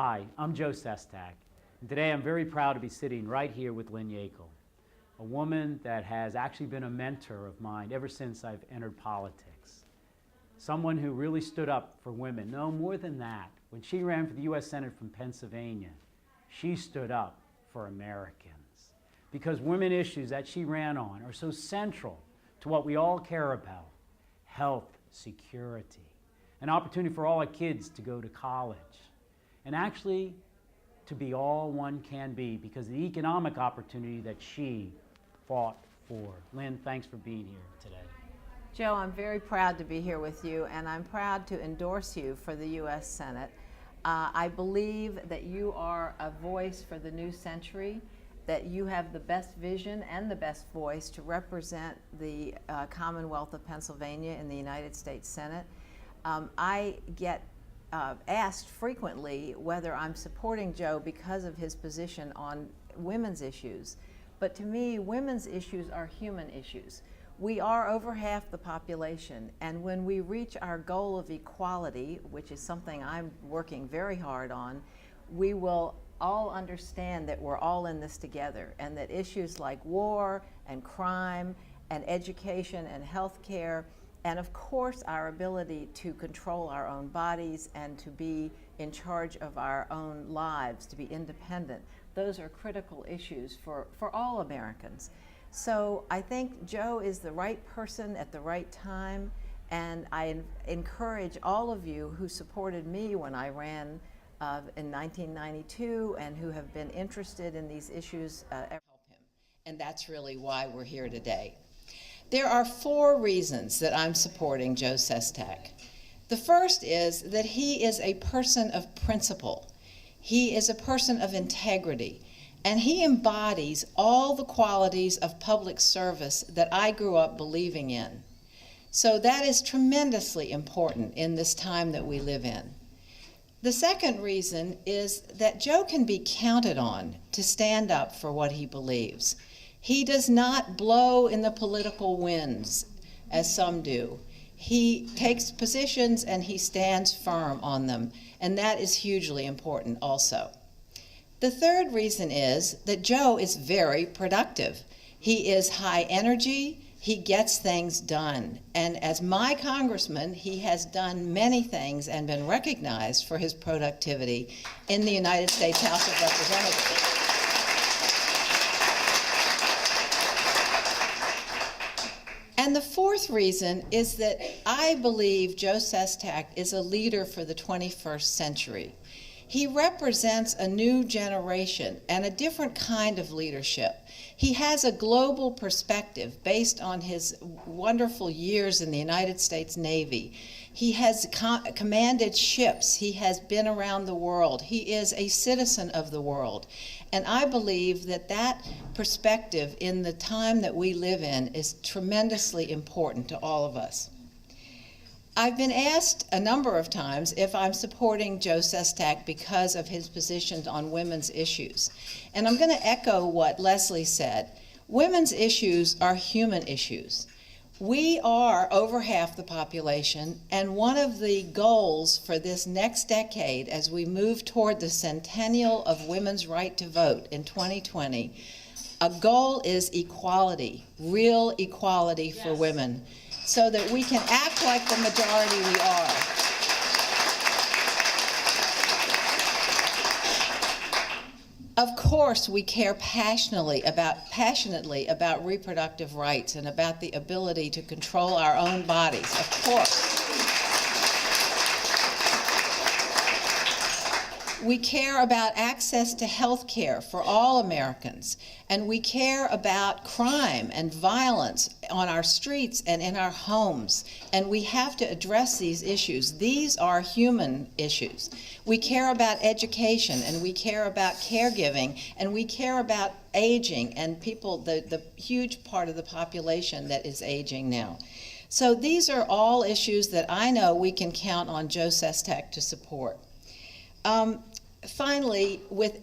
Hi, I'm Joe Sestak, and today I'm very proud to be sitting right here with Lynn Yeakel, a woman that has actually been a mentor of mine ever since I've entered politics. Someone who really stood up for women. No, more than that. When she ran for the U.S. Senate from Pennsylvania, she stood up for Americans. Because women issues that she ran on are so central to what we all care about: health, security, an opportunity for all our kids to go to college, and actually to be all one can be because of the economic opportunity that she fought for. Lynn, thanks for being here today. Joe, I'm very proud to be here with you, and I'm proud to endorse you for the U.S. Senate. I believe that you are a voice for the new century, that you have the best vision and the best voice to represent the Commonwealth of Pennsylvania in the United States Senate. I get asked frequently whether I'm supporting Joe because of his position on women's issues. But to me, women's issues are human issues. We are over half the population, and when we reach our goal of equality, which is something I'm working very hard on, we will all understand that we're all in this together, and that issues like war and crime and education and health care, and of course our ability to control our own bodies and to be in charge of our own lives, to be independent, those are critical issues for all Americans. So I think Joe is the right person at the right time, and I encourage all of you who supported me when I ran in 1992 and who have been interested in these issues help him. And that's really why we're here today. There are 4 reasons that I'm supporting Joe Sestak. The first is that he is a person of principle. He is a person of integrity, and he embodies all the qualities of public service that I grew up believing in. So that is tremendously important in this time that we live in. The second reason is that Joe can be counted on to stand up for what he believes. He does not blow in the political winds, as some do. He takes positions and he stands firm on them, and that is hugely important also. The third reason is that Joe is very productive. He is high energy, he gets things done, and as my congressman, he has done many things and been recognized for his productivity in the United States House of Representatives. And the fourth reason is that I believe Joe Sestak is a leader for the 21st century. He represents a new generation and a different kind of leadership. He has a global perspective based on his wonderful years in the United States Navy. He has commanded ships. He has been around the world. He is a citizen of the world. And I believe that that perspective in the time that we live in is tremendously important to all of us. I've been asked a number of times if I'm supporting Joe Sestak because of his positions on women's issues. And I'm going to echo what Leslie said. Women's issues are human issues. We are over half the population, and one of the goals for this next decade as we move toward the centennial of women's right to vote in 2020, a goal is equality, real equality for women, so that we can act like the majority we are. Of course, we care passionately about reproductive rights and about the ability to control our own bodies, of course. We care about access to health care for all Americans, and we care about crime and violence on our streets and in our homes, and we have to address these issues. These are human issues. We care about education, and we care about caregiving, and we care about aging and people, the huge part of the population that is aging now. So these are all issues that I know we can count on Joe Sestak to support. Finally, with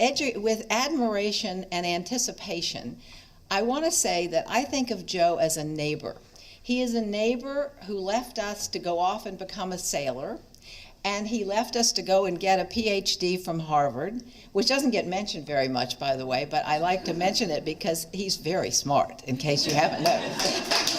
admiration and anticipation, I want to say that I think of Joe as a neighbor. He is a neighbor who left us to go off and become a sailor, and he left us to go and get a PhD from Harvard, which doesn't get mentioned very much, by the way, but I like to mention it because he's very smart, in case you haven't noticed.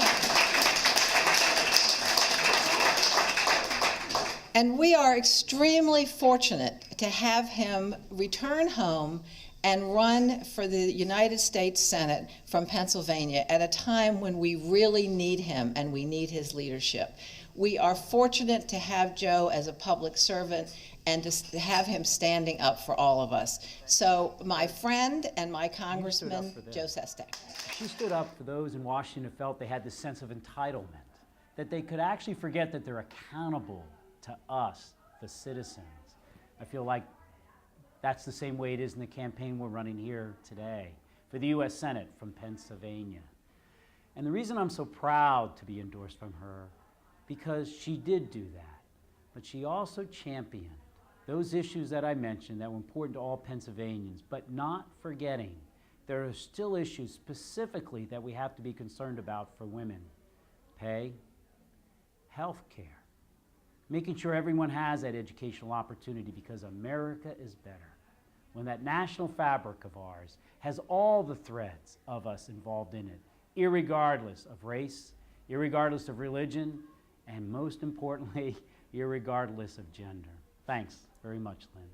And we are extremely fortunate to have him return home and run for the United States Senate from Pennsylvania at a time when we really need him and we need his leadership. We are fortunate to have Joe as a public servant and to have him standing up for all of us. So my friend and my Congressman, Joe Sestak. She stood up for those in Washington who felt they had this sense of entitlement, that they could actually forget that they're accountable to us, the citizens. I feel like that's the same way it is in the campaign we're running here today for the U.S. Senate from Pennsylvania. And the reason I'm so proud to be endorsed from her, because she did do that, but she also championed those issues that I mentioned that were important to all Pennsylvanians, but not forgetting there are still issues specifically that we have to be concerned about for women: pay, health care, making sure everyone has that educational opportunity, because America is better when that national fabric of ours has all the threads of us involved in it, irregardless of race, irregardless of religion, and most importantly, irregardless of gender. Thanks very much, Lynn.